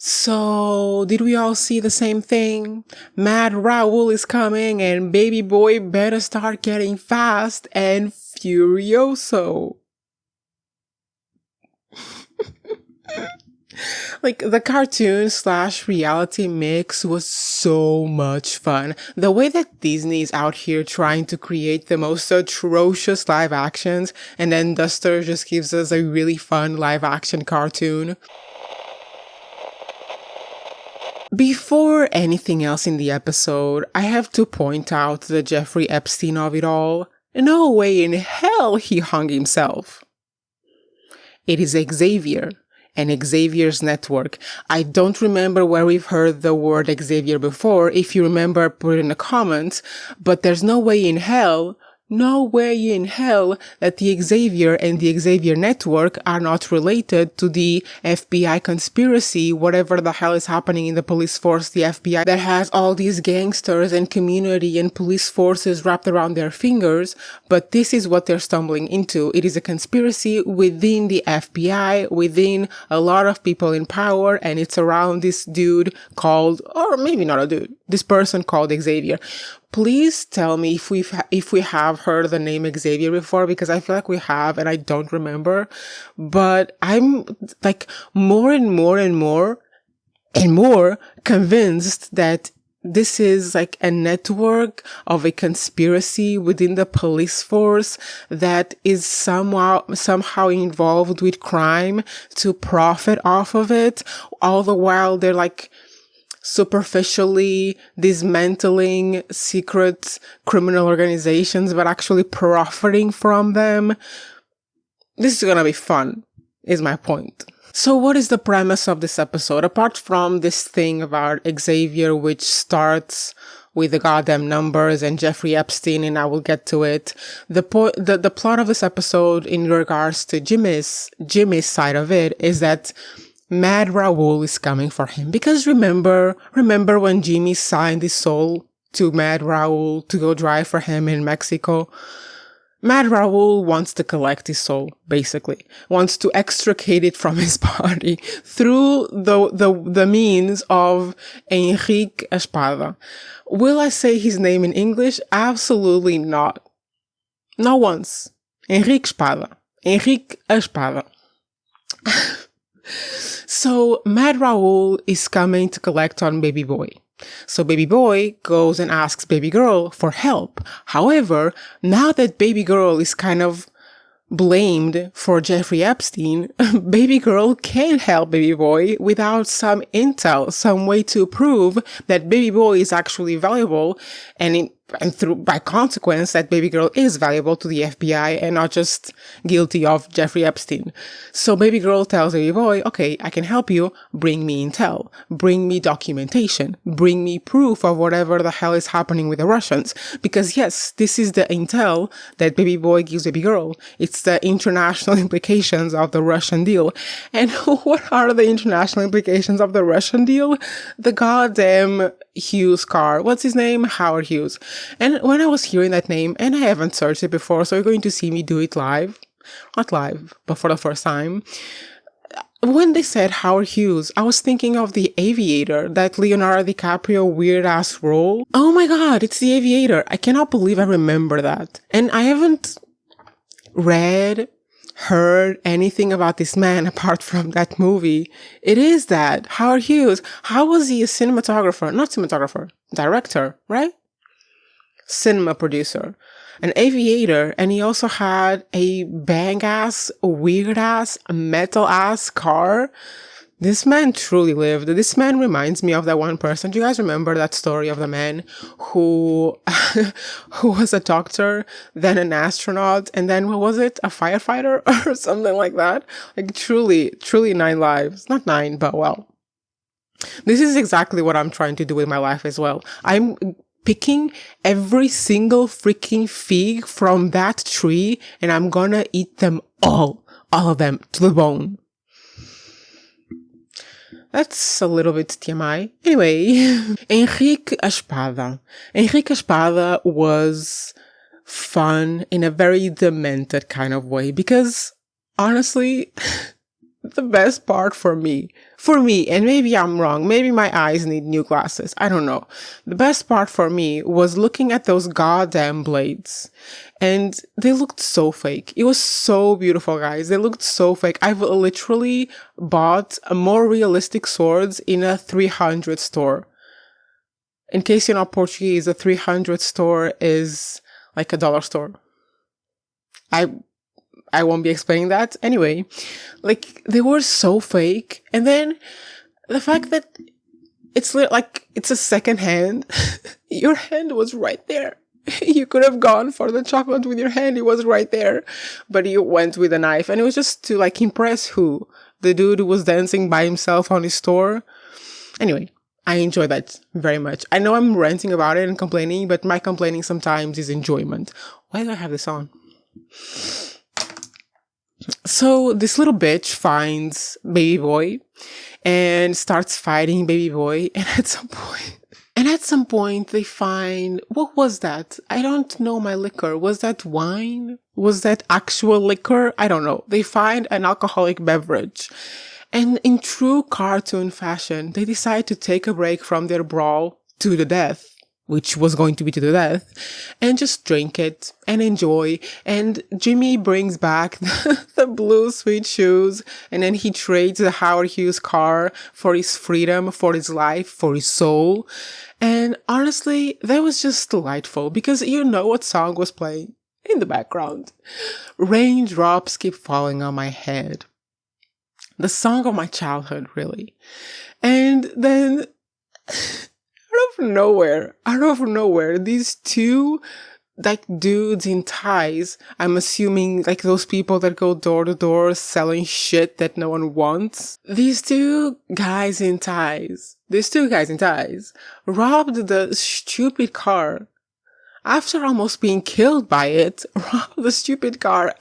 So, did we all see the same thing? Mad Raoul is coming and baby boy better start getting fast and furioso. Like, the cartoon slash reality mix was so much fun. The way that Disney is out here trying to create the most atrocious live actions, and then Duster just gives us a really fun live action cartoon. Before anything else in the episode, I have to point out the Jeffrey Epstein of it all. No way in hell he hung himself. It is Xavier and Xavier's network. I don't remember where we've heard the word Xavier before. If you remember, put it in the comments. But there's no way in hell that the Xavier and the Xavier network are not related to the FBI conspiracy, whatever the hell is happening in the police force, the FBI, that has all these gangsters and community and police forces wrapped around their fingers. But this is what they're stumbling into. It is a conspiracy within the FBI, within a lot of people in power, and it's around this dude called, or maybe not a dude, this person called Xavier. Please tell me if we have heard the name Xavier before, because I feel like we have and I don't remember. But I'm like more and more convinced that this is like a network of a conspiracy within the police force that is somehow involved with crime to profit off of it. All the while they're like superficially dismantling secret criminal organizations, but actually profiting from them. This is gonna be fun, is my point. So what is the premise of this episode? Apart from this thing about Xavier, which starts with the goddamn numbers and Jeffrey Epstein, and I will get to it. The plot of this episode in regards to Jimmy's side of it is that Mad Raoul is coming for him. Because remember when Jimmy signed his soul to Mad Raoul to go drive for him in Mexico? Mad Raoul wants to collect his soul, basically. Wants to extricate it from his body through the means of Enrique Espada. Will I say his name in English? Absolutely not. Not once. Enrique Espada. Enrique Espada. So Mad Raoul is coming to collect on Baby Boy. So Baby Boy goes and asks Baby Girl for help. However, now that Baby Girl is kind of blamed for Jeffrey Epstein, Baby Girl can't help Baby Boy without some intel, some way to prove that Baby Boy is actually valuable, and by consequence that Baby Girl is valuable to the FBI and not just guilty of Jeffrey Epstein. So Baby Girl tells Baby Boy, okay, I can help you, bring me intel, bring me documentation, bring me proof of whatever the hell is happening with the Russians. Because yes, this is the intel that Baby Boy gives Baby Girl. It's the international implications of the Russian deal. And what are the international implications of the Russian deal? The goddamn Hughes car. What's his name? Howard Hughes. And when I was hearing that name, and I haven't searched it before, so you're going to see me do it live. Not live, but for the first time. When they said Howard Hughes, I was thinking of The Aviator, that Leonardo DiCaprio weird-ass role. Oh my god, it's The Aviator. I cannot believe I remember that. And I haven't heard anything about this man apart from that movie. It is that. Howard Hughes. How was he a cinematographer? Not cinematographer. Director, right? Cinema producer. An aviator. And he also had a bang-ass, weird-ass, metal-ass car. This man truly lived. This man reminds me of that one person. Do you guys remember that story of the man who was a doctor, then an astronaut, and then what was it? A firefighter or something like that? Like truly 9 lives. Not 9, but well. This is exactly what I'm trying to do with my life as well. I'm picking every single freaking fig from that tree and I'm gonna eat them all of them to the bone. That's a little bit TMI. Anyway, Enrique Espada. Enrique Espada was fun in a very demented kind of way because, honestly, the best part for me For me, and maybe I'm wrong, maybe my eyes need new glasses, I don't know. The best part for me was looking at those goddamn blades. And they looked so fake. It was so beautiful, guys. They looked so fake. I've literally bought more realistic swords in a 300 store. In case you're not Portuguese, a 300 store is like a dollar store. I won't be explaining that. Anyway, like, they were so fake. And then the fact that it's like, it's a second hand. Your hand was right there. You could have gone for the chocolate with your hand. It was right there. But you went with a knife. And it was just to like impress who? The dude who was dancing by himself on his store. Anyway, I enjoy that very much. I know I'm ranting about it and complaining, but my complaining sometimes is enjoyment. Why do I have this on? So this little bitch finds baby boy and starts fighting baby boy. And at some point they find, what was that? I don't know my liquor. Was that wine? Was that actual liquor? I don't know. They find an alcoholic beverage. And in true cartoon fashion, they decide to take a break from their brawl to the death, which was going to be to the death, and just drink it and enjoy. And Jimmy brings back the blue sweet shoes, and then he trades the Howard Hughes car for his freedom, for his life, for his soul. And honestly, that was just delightful, because you know what song was playing in the background. Raindrops keep falling on my head. The song of my childhood, really. And then out of nowhere, these two like dudes in ties, I'm assuming like those people that go door to door selling shit that no one wants. These two guys in ties robbed the stupid car. After almost being killed by it, robbed the stupid car.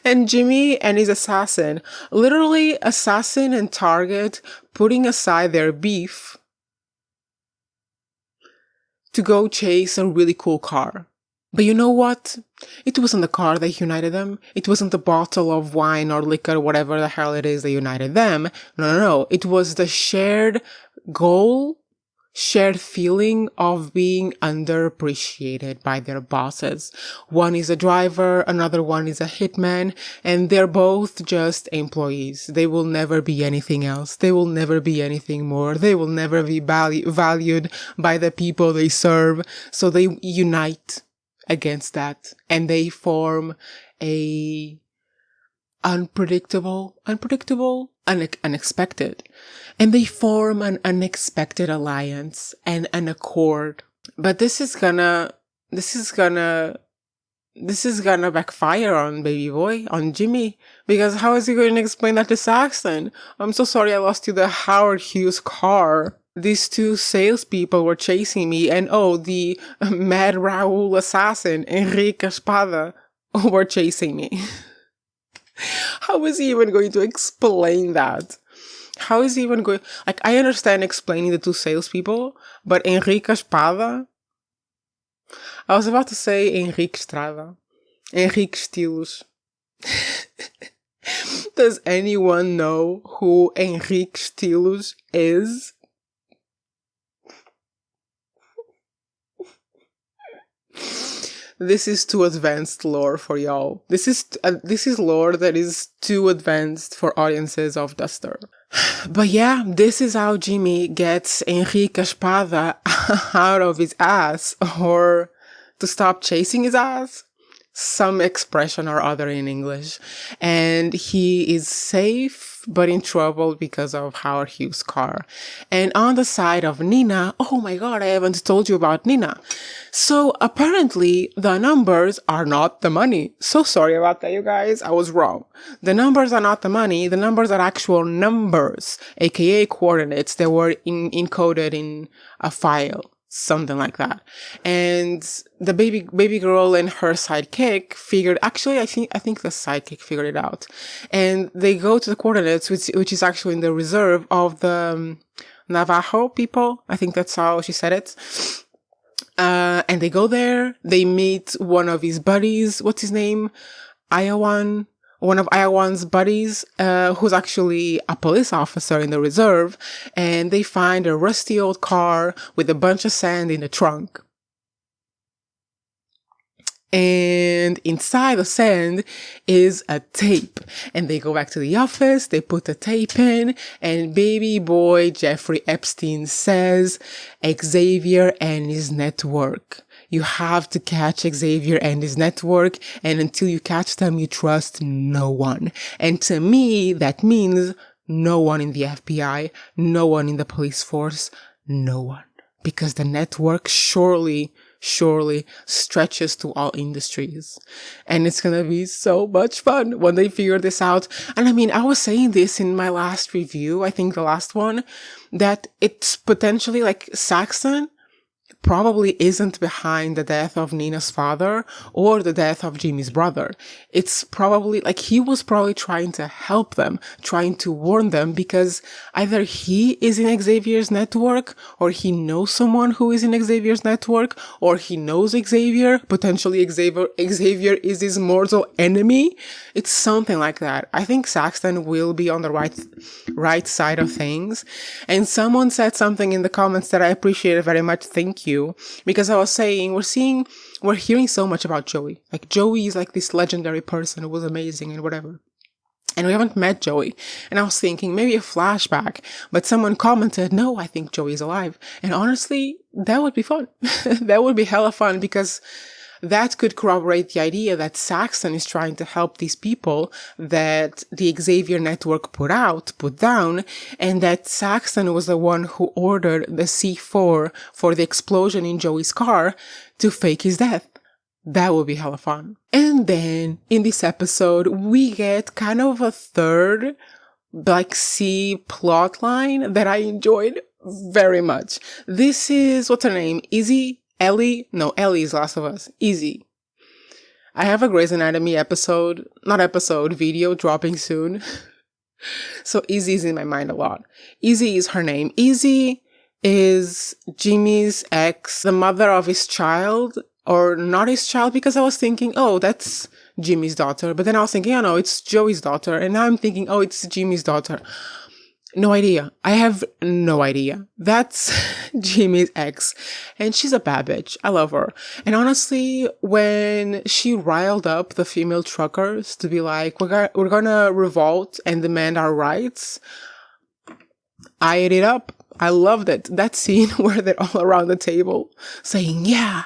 And Jimmy and his assassin, literally assassin and target, putting aside their beef to go chase a really cool car. But you know what? It wasn't the car that united them. It wasn't the bottle of wine or liquor, whatever the hell it is that united them. No. It was the shared goal, shared feeling of being underappreciated by their bosses. One is a driver, another one is a hitman, and they're both just employees. They will never be anything else. They will never be anything more. They will never be valued by the people they serve. So they unite against that, and they form a unexpected. And they form an unexpected alliance and an accord. But this is gonna backfire on baby boy, on Jimmy. Because how is he going to explain that to Saxon? I'm so sorry I lost you the Howard Hughes car. These two salespeople were chasing me, and the Mad Raoul assassin, Enrique Espada, were chasing me. How is he even going to explain that? How is he even going... Like, I understand explaining the two salespeople, but Enrique Espada... I was about to say Enrique Estrada. Enrique Estilos. Does anyone know who Enrique Estilos is? This is too advanced lore for y'all. This is lore that is too advanced for audiences of Duster. But yeah, this is how Jimmy gets Enrique Espada out of his ass, or to stop chasing his ass. Some expression or other in English. And he is safe, but in trouble because of Howard Hughes' car. And on the side of Nina, oh my god, I haven't told you about Nina. So apparently the numbers are not the money. So sorry about that, you guys. I was wrong. The numbers are not the money. The numbers are actual numbers, aka coordinates that were encoded in a file. Something like that. And the baby girl and her sidekick figured, actually, I think the sidekick figured it out. And they go to the coordinates, which is actually in the reserve of the Navajo people. I think that's how she said it. And they go there, they meet one of his buddies. What's his name? Iowan, one of Iowan's buddies, who's actually a police officer in the reserve, and they find a rusty old car with a bunch of sand in the trunk. And inside the sand is a tape. And they go back to the office, they put the tape in, and baby boy Jeffrey Epstein says, Xavier and his network. You have to catch Xavier and his network, and until you catch them, you trust no one. And to me, that means no one in the FBI, no one in the police force, no one. Because the network surely stretches to all industries. And it's gonna be so much fun when they figure this out. And I mean, I was saying this in my last review, I think the last one, that it's potentially like Saxon probably isn't behind the death of Nina's father or the death of Jimmy's brother. It's probably like he was probably trying to help them, trying to warn them, because either he is in Xavier's network, or he knows someone who is in Xavier's network, or he knows Xavier. Potentially Xavier is his mortal enemy. It's something like that. I think Saxton will be on the right side of things. And someone said something in the comments that I appreciated very much. Thank you. Because I was saying, we're hearing so much about Joey. Like, Joey is like this legendary person who was amazing and whatever. And we haven't met Joey. And I was thinking maybe a flashback, but someone commented, no, I think Joey's alive. And honestly, that would be fun. That would be hella fun, because that could corroborate the idea that Saxon is trying to help these people that the Xavier network put down, and that Saxon was the one who ordered the C4 for the explosion in Joey's car to fake his death. That would be hella fun. And then in this episode, we get kind of a third like C plot line that I enjoyed very much. This is, what's her name? Ellie is Last of Us. Izzy. I have a Grey's Anatomy video dropping soon. So Izzy is in my mind a lot. Izzy is her name. Izzy is Jimmy's ex, the mother of his child, or not his child, because I was thinking, oh, that's Jimmy's daughter. But then I was thinking, oh no, it's Joey's daughter. And now I'm thinking, oh, it's Jimmy's daughter. No idea. I have no idea. That's Jimmy's ex. And she's a bad bitch. I love her. And honestly, when she riled up the female truckers to be like, we're gonna revolt and demand our rights, I ate it up. I loved it. That scene where they're all around the table saying, yeah,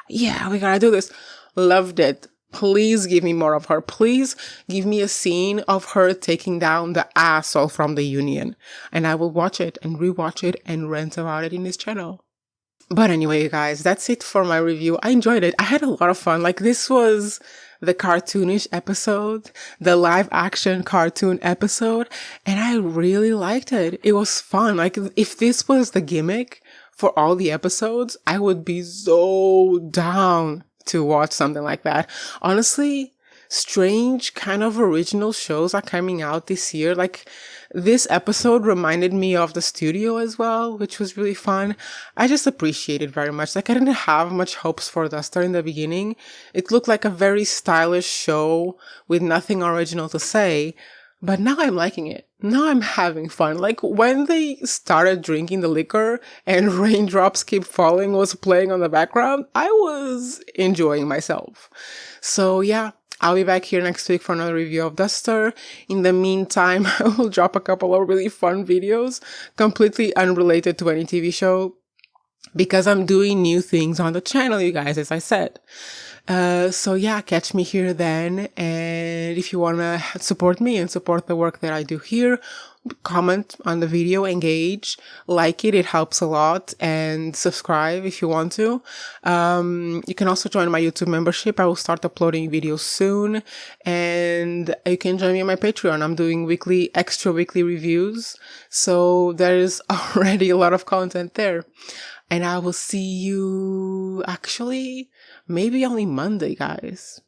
we gotta do this. Loved it. Please give me more of her. Please give me a scene of her taking down the asshole from the union. And I will watch it and rewatch it and rant about it in this channel. But anyway, you guys, that's it for my review. I enjoyed it. I had a lot of fun. Like, this was the cartoonish episode, the live action cartoon episode, and I really liked it. It was fun. Like, if this was the gimmick for all the episodes, I would be so down to watch something like that. Honestly, strange kind of original shows are coming out this year. Like, this episode reminded me of The Studio as well, which was really fun. I just appreciate it very much. Like, I didn't have much hopes for Duster in the beginning. It looked like a very stylish show with nothing original to say. But now I'm liking it. Now I'm having fun. Like, when they started drinking the liquor and Raindrops Keep Falling was playing on the background, I was enjoying myself. So yeah, I'll be back here next week for another review of Duster. In the meantime, I will drop a couple of really fun videos, completely unrelated to any TV show, because I'm doing new things on the channel, you guys, as I said. So yeah, catch me here then. And if you want to support me and support the work that I do here, comment on the video, engage, like it helps a lot, and subscribe if you want to. You can also join my YouTube membership. I will start uploading videos soon, and you can join me on my Patreon. I'm doing extra weekly reviews, so there's already a lot of content there. And I will see you, actually, maybe only Monday, guys.